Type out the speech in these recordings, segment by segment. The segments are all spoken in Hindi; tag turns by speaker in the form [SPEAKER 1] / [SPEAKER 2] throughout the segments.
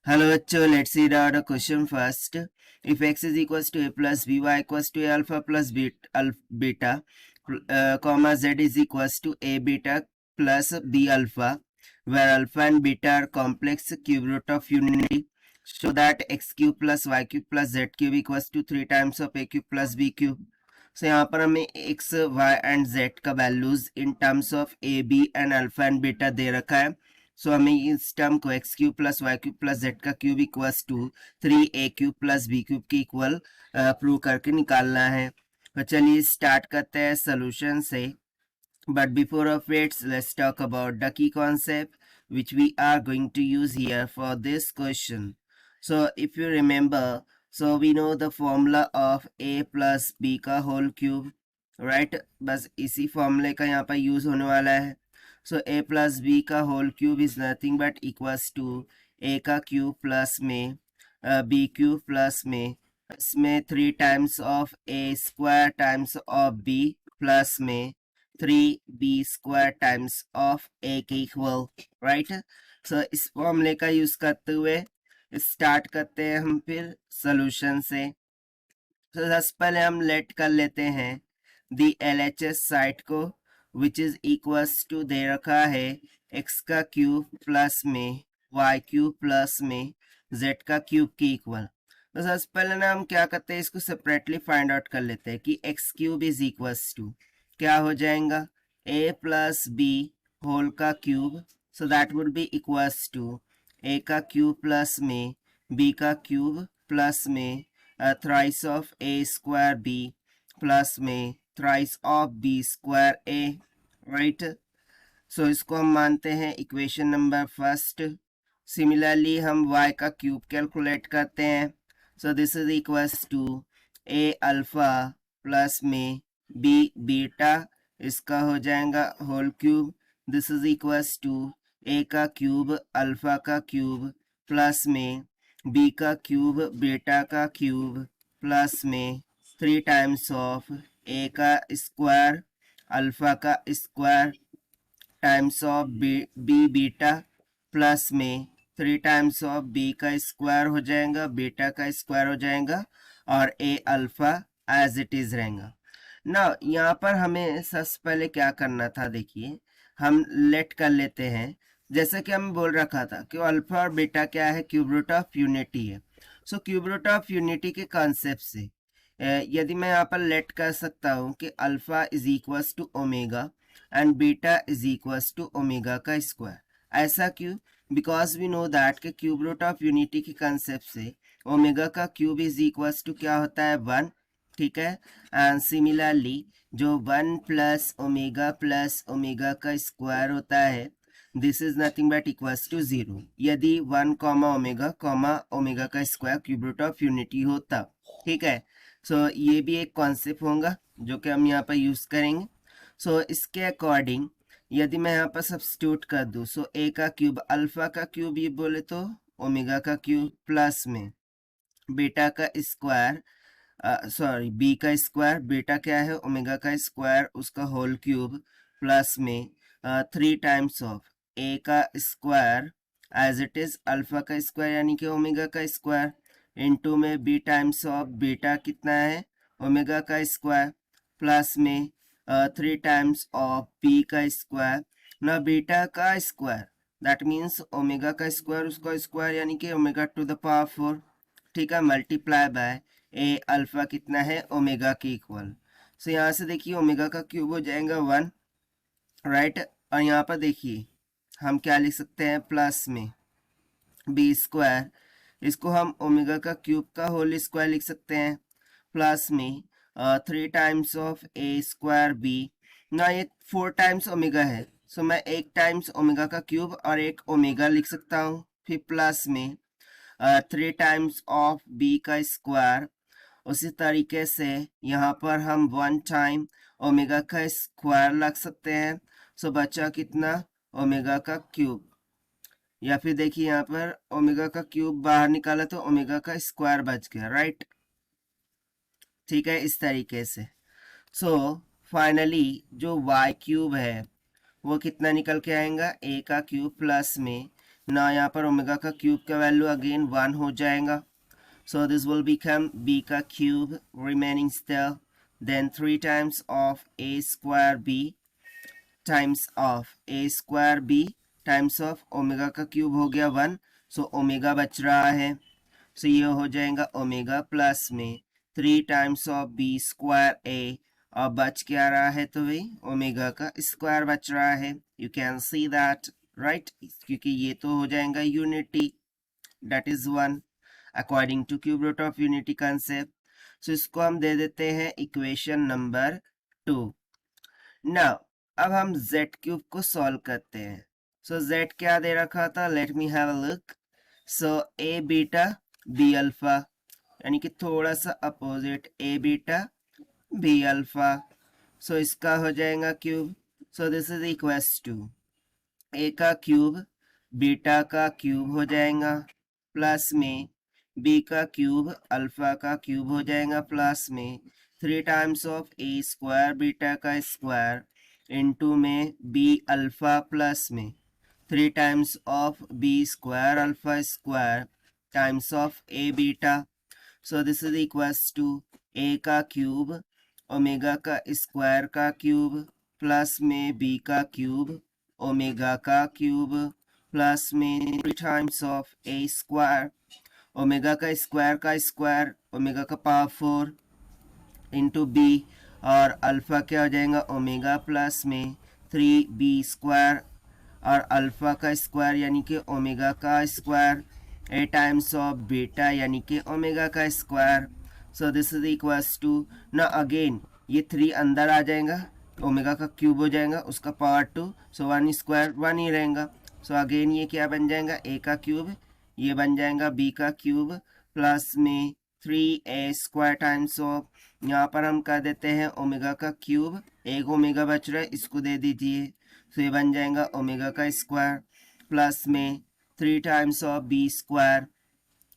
[SPEAKER 1] Hello bachcho, let's see the question first. If x is equals to a plus b, y equals to a alpha plus beta, comma z is equals to a beta plus b alpha, where alpha and beta are complex cube root of unity, show that x cube plus y cube plus z cube equals to 3 times of a cube plus b cube. So यहाँ पर हमें x, y and z का values in terms of a, b and alpha and beta दे रखा है. सो हमें इस टर्म को x cube plus y cube plus z का cube equals to 3a cube plus b cube के इक्वल प्रूव करके निकालना है. तो चलिए स्टार्ट करते हैं सोल्यूशन से. But before of its let's talk about the key concept which we are going to use here for this question. So if you remember, so we know the formula of a plus b का whole cube, right? बस इसी फॉर्मूले का यहाँ पर यूज होने वाला है. So a plus b का whole cube is nothing but equals to a का क्यूब प्लस में b क्यूब प्लस में इसमें 3 times of a square times of b plus में 3b square times of a के इक्वल, राइट. सो इस फॉर्मूले का यूज करते हुए स्टार्ट करते हैं हम फिर सोल्यूशन से. तो सबसे पहले हम लेट कर लेते हैं दी LHS साइड को, विच इज इक्वल्स टू दे रखा है x का क्यूब प्लस में y क्यूब प्लस में z का क्यूब की इक्वल. तो सबसे पहले ना हम क्या करते हैं, इसको सेपरेटली फाइंड आउट कर लेते हैं कि x cube is equals to क्या हो जाएगा, a प्लस बी होल का cube. So that would be equals to a का क्यूब प्लस में b का क्यूब प्लस में thrice of a square b plus में thrice of b square a, right. So इसको हम मानते हैं इक्वेशन नंबर फर्स्ट. सिमिलरली हम y का क्यूब कैलकुलेट करते हैं. So this is equals to a alpha plus में b बीटा, इसका हो जाएगा whole cube. This is equals to a का क्यूब अल्फा का क्यूब प्लस में b का क्यूब बीटा का क्यूब प्लस में 3 टाइम्स ऑफ a का स्क्वायर अल्फा का square times of b beta plus में 3 टाइम्स ऑफ b का स्क्वायर हो जाएगा, बीटा का स्क्वायर हो जाएगा और a alpha as it is रहेगा. ना यहाँ पर हमें सबसे पहले क्या करना था, देखिए हम लेट कर लेते हैं. जैसे कि हम बोल रखा था कि अल्फा और बीटा क्या है, क्यूब रूट ऑफ यूनिटी है. So cube root of unity के कॉन्सेप्ट से यदि मैं यहाँ पर लेट कर सकता हूँ कि alpha is equals to omega and beta is equals to omega का स्क्वायर. ऐसा क्यों? बिकॉज वी नो दैट के क्यूब रूट ऑफ यूनिटी के कॉन्सेप्ट से ओमेगा का क्यूब इज इक्वल्स टू क्या होता है, 1, ठीक है. एंड सिमिलरली जो 1 प्लस ओमेगा का स्क्वायर होता है, this is nothing but equals to 0 यदि 1 ओमेगा का square cube root of unity होता, ठीक है. सो ये भी एक कॉन्सेप्ट होगा जो कि हम यहाँ पर यूज करेंगे. सो इसके अकॉर्डिंग यदि मैं यहाँ पर सब्स्टिट्यूट कर दूँ, सो a का क्यूब अल्फा का क्यूब ये बोले तो ओमेगा का क्यूब प्लस में बीटा का स्क्वायर बी का स्क्वायर, बीटा क्या है ओमेगा का स्क्वायर उसका होल क्यूब प्लस में 3 टाइम्स ऑफ ए का square as it is alpha का स्क्वायर यानी कि ओमेगा का स्क्वायर इनटू में बी टाइम्स ऑफ बीटा कितना है ओमेगा का स्क्वायर प्लस में 3 टाइम्स ऑफ बी का स्क्वायर. ना बीटा का स्क्वायर दैट मीन्स ओमेगा का स्क्वायर उसका स्क्वायर यानी कि ओमेगा टू द पावर 4, ठीक है, मल्टीप्लाई बाय ए अल्फा कितना है ओमेगा के इक्वल. सो यहाँ से देखिए ओमेगा का क्यूब हो जाएगा 1, राइट. और यहाँ पर देखिए हम क्या लिख सकते हैं, प्लस में बी स्क्वायर, इसको हम ओमेगा का क्यूब का होल स्क्वायर लिख सकते हैं, प्लस में 3 times of a square b. ना ये 4 टाइम्स ओमेगा है, सो मैं एक टाइम्स ओमेगा का क्यूब और एक ओमेगा लिख सकता हूँ, फिर प्लस में 3 टाइम्स ऑफ बी का स्क्वायर. उसी तरीके से यहाँ पर हम 1 टाइम ओमेगा का स्क्वायर लग सकते हैं. सो बचा कितना, ओमेगा का क्यूब, या फिर देखिए यहाँ पर ओमेगा का क्यूब बाहर निकाला तो ओमेगा का स्क्वायर बच गया, राइट, ठीक है, इस तरीके से. सो फाइनली जो y क्यूब है वो कितना निकल के आएगा, a का क्यूब प्लस में ना यहाँ पर ओमेगा का क्यूब का वैल्यू अगेन 1 हो जाएगा. So this will become b का cube remaining still, then 3 times of a square b times of a square b times of omega का क्यूब हो गया 1. So ओमेगा बच रहा है. So ये हो जाएगा ओमेगा प्लस में 3 टाइम्स ऑफ बी स्क्वायर ए, और बच क्या रहा है तो वही ओमेगा का स्क्वायर बच रहा है. You can see that right, क्योंकि ये तो हो जाएगा unity, that is 1 according to cube root of unity concept. So इसको हम दे देते हैं इक्वेशन नंबर 2. नाउ अब हम z क्यूब को सॉल्व करते हैं. सो z क्या दे रखा था, let me have a look. So a beta b alpha, यानी कि थोड़ा सा opposite a beta b alpha. So इसका हो जाएगा cube. So this is equals to a का क्यूब बीटा का क्यूब हो जाएगा प्लस में बी का क्यूब अल्फा का क्यूब हो जाएगा प्लस में 3 times of a square beta का स्क्वायर इंटू में बी अल्फा प्लस में 3 times of b square alpha square times of a beta. So this is equals to a का क्यूब ओमेगा का स्क्वायर का क्यूब प्लस में बी का क्यूब ओमेगा का क्यूब प्लस में 3 times of a square omega का स्क्वायर ओमेगा का पावर 4 इंटू बी, और अल्फा क्या हो जाएगा ओमेगा प्लस में 3b स्क्वायर और अल्फा का स्क्वायर यानी कि ओमेगा का square a times of beta यानी कि ओमेगा का square. So this is equals to ना अगेन ये 3 अंदर आ जाएगा, ओमेगा का क्यूब हो जाएगा उसका पावर 2, सो 1 स्क्वायर 1 ही रहेगा. सो अगेन ये क्या बन जाएगा ए का क्यूब, ये बन जाएगा बी का क्यूब प्लस में 3a स्क्वायर टाइम्स ऑफ, यहाँ पर हम कर देते हैं ओमेगा का क्यूब, एक ओमेगा बच रहा है इसको दे दीजिए. तो ये बन जाएगा ओमेगा का स्क्वायर प्लस में 3 टाइम्स ऑफ बी स्क्वायर,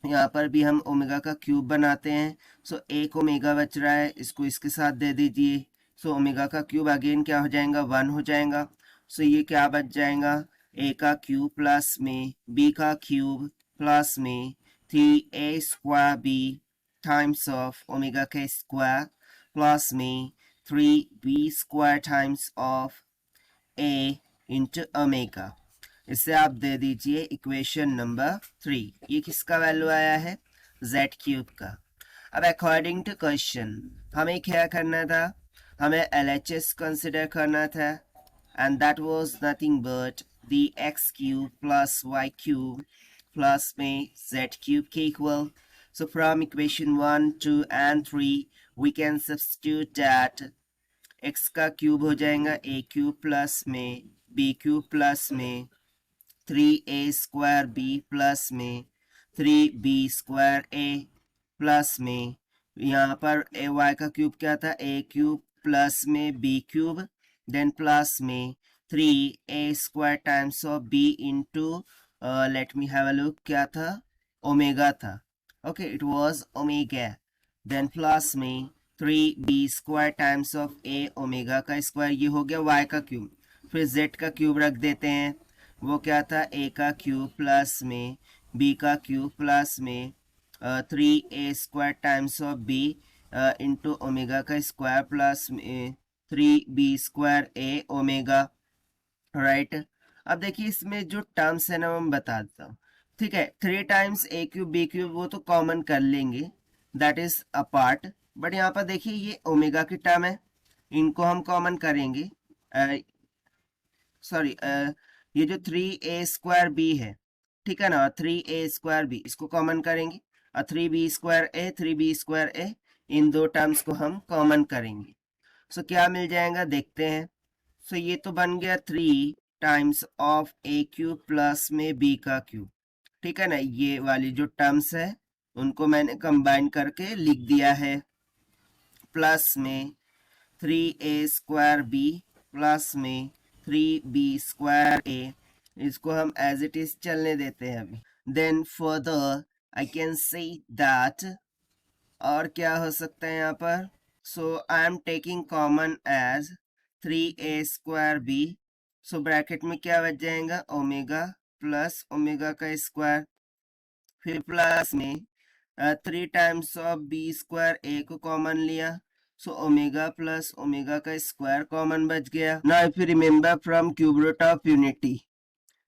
[SPEAKER 1] यहाँ पर भी हम ओमेगा का क्यूब बनाते हैं. सो एक ओमेगा बच रहा है इसको इसके साथ दे दीजिए. सो ओमेगा का क्यूब अगेन क्या हो जाएगा 1 हो जाएगा. सो ये क्या बच जाएगा ए का क्यूब प्लस में बी का क्यूब प्लस में 3a square b times of omega का स्क्वायर प्लस में 3b square times of a into omega. इसे आप दे दीजिए इक्वेशन नंबर 3. ये किसका वैल्यू आया है z क्यूब का. अब अकॉर्डिंग टू क्वेश्चन हमें क्या करना था, हमें LHS कंसिडर करना था, and that was nothing but the x cube plus y cube plus में z क्यूब के equal. So from equation 1, 2 and 3 we can substitute that x का क्यूब हो जाएगा a क्यूब प्लस में b क्यूब प्लस में 3a स्क्वायर b प्लस में 3b स्क्वायर a प्लस में यहाँ पर ए वाई का क्यूब क्या था a क्यूब प्लस में b क्यूब देन प्लस में 3a square times of b into let me have a look क्या था ओमेगा था. Okay it was omega. Then plus में 3b square times of a omega का स्क्वायर, ये हो गया y का क्यूब. फिर z का क्यूब रख देते हैं, वो क्या था a का क्यूब प्लस में b का क्यूब प्लस में 3a square times of b into omega का स्क्वायर प्लस में 3b square a omega. Right अब देखिए इसमें जो टर्म्स है ना मैं बता देता हूँ. ठीक है 3 times a cube b cube वो तो कॉमन कर लेंगे, that is a part. But यहाँ पर देखिए ये ओमेगा की टर्म है, इनको हम कॉमन करेंगे. सॉरी ये जो 3a स्क्वायर b है, ठीक है ना 3a स्क्वायर b इसको कॉमन करेंगे, और 3b square a 3b square a इन दो टर्म्स को हम कॉमन करेंगे. सो क्या मिल जाएगा देखते हैं. सो ये तो बन गया 3 times of a cube plus में b का क्यूब. ठीक है ना, ये वाली जो टर्म्स है उनको मैंने कंबाइन करके लिख दिया है प्लस में 3a स्क्वायर b प्लस में 3b स्क्वायर a, इसको हम एज इट इज चलने देते हैं अभी. Then further I can say that और क्या हो सकता है यहाँ पर. So I am taking common as 3a square b. So bracket में क्या बच जाएगा ओमेगा प्लस ओमेगा का स्क्वायर, फिर प्लस में 3 times of b square a को कॉमन लिया, सो ओमेगा प्लस ओमेगा का स्क्वायर कॉमन बच गया. Now if you remember from cube root of unity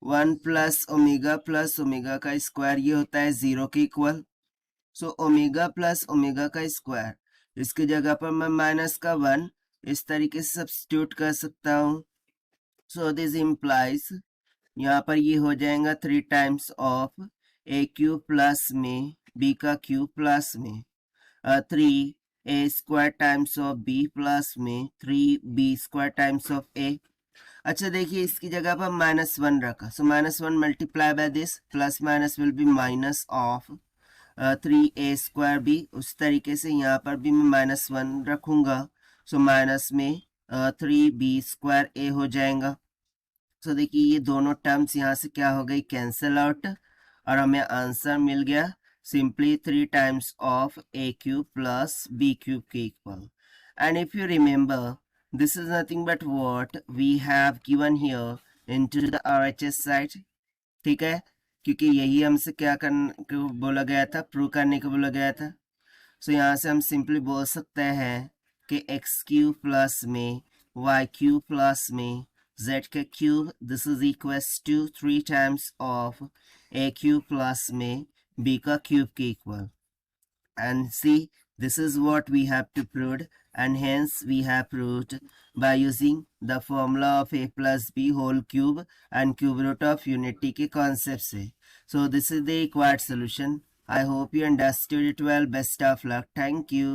[SPEAKER 1] 1 plus omega का स्क्वायर ये होता है 0 के इक्वल. सो ओमेगा प्लस ओमेगा का स्क्वायर, इसकी जगह पर मैं माइनस का 1 इस तरीके से सब्स्टिट्यूट कर सकता हूँ. सो दिस इम्प्लाइज यहाँ पर ये हो जाएगा 3 times of a cube plus में बी का क्यूब प्लस में 3 a square times of b plus में 3 b square times of a. अच्छा देखिए इसकी जगह पर -1 रखा, so -1 multiply by this, plus minus will be minus of 3a square b. उस तरीके से यहाँ पर भी मैं -1 रखूंगा, सो माइनस में 3b स्क्वायर a हो जाएगा. सो देखिए ये दोनों टर्म्स यहाँ से क्या हो गई, कैंसिल आउट, और हमें आंसर मिल गया simply 3 times of a cube plus b cube के equal. And if you remember this is nothing but what we have given here into the RHS side. ठीक है, क्योंकि यही हमसे क्या करने बोला गया था, प्रूव करने को बोला गया था. सो यहाँ से हम सिंपली बोल सकते हैं कि एक्स क्यूब प्लस में वाई क्यूब प्लस में जेड का cube, this is equal to 3 times of a cube plus में बी का क्यूब के इक्वल. And see, this is what we have to prove, and hence we have proved by using the formula of a plus b whole cube and cube root of unity के concept से. So this is the required solution. I hope you understood it well. Best of luck. Thank you.